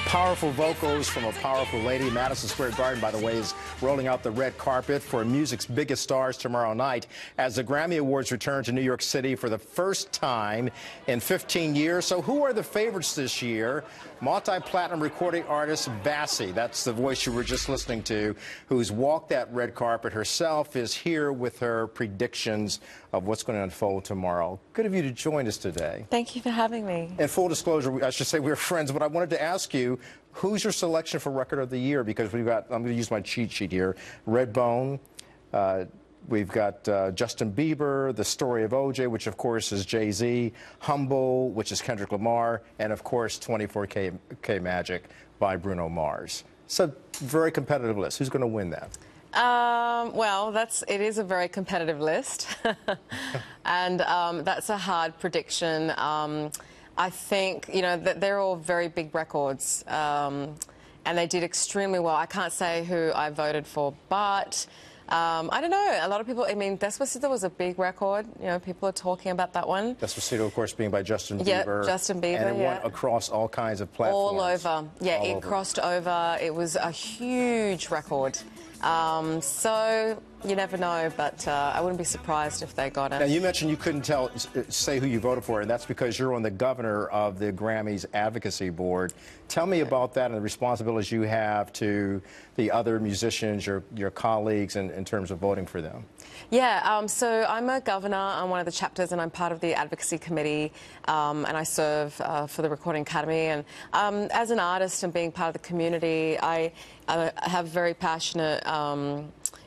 Powerful vocals from a powerful lady. Madison Square Garden, by the way, is rolling out the red carpet for music's biggest stars tomorrow night as the Grammy Awards return to New York City for the first time in 15 years. So who are the favorites this year? Multi-platinum recording artist Vassy, that's the voice you were just listening to, who's walked that red carpet herself, is here with her predictions of what's going to unfold tomorrow. Good of you to join us today. Thank you for having me. In full disclosure, I should say we're friends, but I wanted to ask you, who's your selection for Record of the Year? Because we've got, I'm going to use my cheat sheet here, Redbone, we've got Justin Bieber, The Story of O.J., which of course is Jay-Z, Humble, which is Kendrick Lamar, and of course 24K Magic by Bruno Mars. So very competitive list. Who's going to win that? Well, it is a very competitive list, and that's a hard prediction. I think, you know, that they're all very big records, and they did extremely well. I can't say who I voted for, but I don't know. A lot of people, I mean, Despacito was a big record. You know, people are talking about that one. Despacito, of course, being by Justin Bieber. Yeah, Justin Bieber, and it went across all kinds of platforms. All over. Yeah, it crossed over. It was a huge record. So you never know, but I wouldn't be surprised if they got it. Now, you mentioned you couldn't say who you voted for, and that's because you're on the governor of the Grammys Advocacy Board. Tell me about that and the responsibilities you have to the other musicians, your colleagues, in terms of voting for them. Yeah, so I'm a governor on one of the chapters, and I'm part of the advocacy committee, and I serve for the Recording Academy. And as an artist and being part of the community, I have very passionate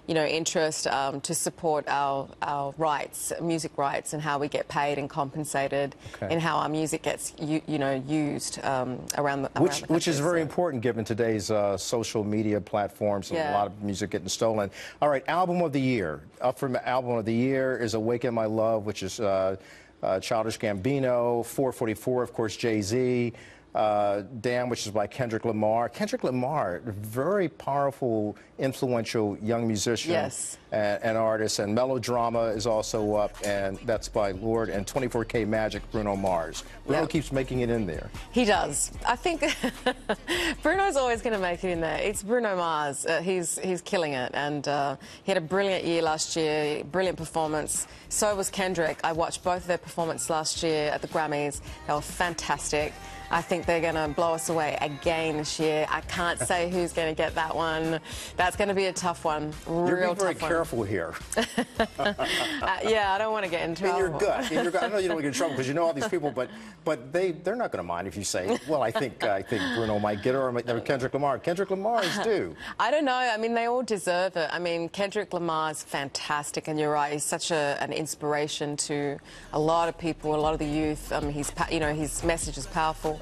you know, interest to support our rights, music rights, and how we get paid and compensated, and how our music gets you know, used around the country. Which is very important given today's social media platforms and a lot of music getting stolen. All right, album of the year. Up from album of the year is "Awaken My Love," which is Childish Gambino. 444, of course, Jay-Z. Damn, which is by Kendrick Lamar. Kendrick Lamar, very powerful, influential young musician and artist. And Melodrama is also up, and that's by Lord. And 24K Magic, Bruno Mars. Bruno keeps making it in there. He does. I think Bruno's always going to make it in there. It's Bruno Mars. He's killing it, and he had a brilliant year last year, brilliant performance. So was Kendrick. I watched both of their performances last year at the Grammys. They were fantastic. I think they're going to blow us away again this year. I can't say who's going to get that one. That's going to be a tough one. You're being very careful here. Yeah, I don't want to get in trouble. In your gut. I know you don't want to get in trouble because you know all these people, but they're not going to mind if you say, well, I think Bruno might get it, or Kendrick Lamar. Kendrick Lamar is due. I don't know. I mean, they all deserve it. I mean, Kendrick Lamar's fantastic, and you're right. He's such an inspiration to a lot of people, a lot of the youth. You know, his message is powerful.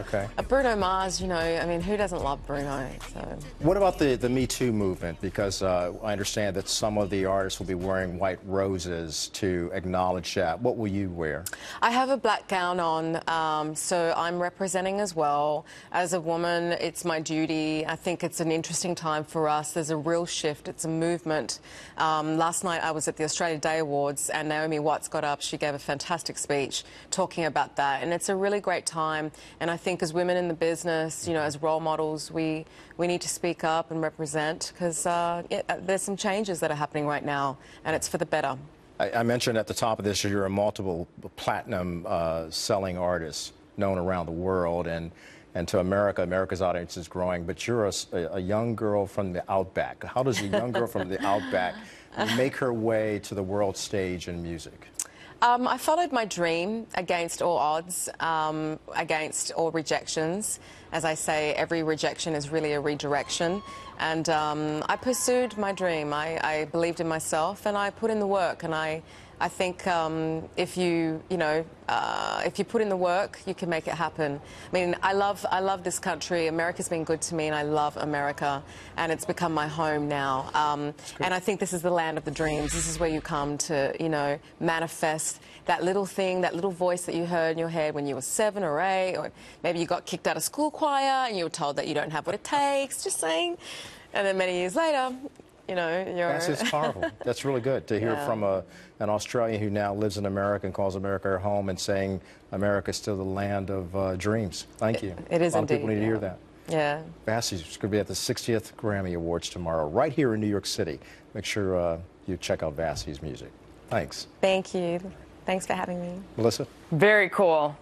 Bruno Mars, you know, I mean, who doesn't love Bruno? So. What about the Me Too movement? Because I understand that some of the artists will be wearing white roses to acknowledge that. What will you wear? I have a black gown on, so I'm representing as well. As a woman, it's my duty. I think it's an interesting time for us. There's a real shift. It's a movement. Last night I was at the Australia Day Awards, and Naomi Watts got up. She gave a fantastic speech talking about that, and it's a really great time. And I think as women in the business, you know, as role models, we need to speak up and represent, because there's some changes that are happening right now, and it's for the better. I mentioned at the top of this, you're a multiple platinum selling artist known around the world, and to America's audience is growing, but you're a young girl from the Outback. How does a young girl from the Outback make her way to the world stage in music? I followed my dream against all odds, against all rejections. As I say, every rejection is really a redirection. And I pursued my dream. I believed in myself, and I put in the work. And I think if you put in the work, you can make it happen. I mean, I love this country. America's been good to me, and I love America, and it's become my home now. And I think this is the land of the dreams. This is where you come to, you know, manifest that little thing, that little voice that you heard in your head when you were 7 or 8, or maybe you got kicked out of school choir and you were told that you don't have what it takes. Just saying. And then many years later, you know, you're... That's powerful. That's really good to hear from an Australian who now lives in America and calls America her home and saying America is still the land of dreams. Thank you. It is indeed. A lot indeed, of people need to hear that. Yeah. Vassy's going to be at the 60th Grammy Awards tomorrow, right here in New York City. Make sure you check out Vassy's music. Thanks. Thank you. Thanks for having me. Melissa? Very cool.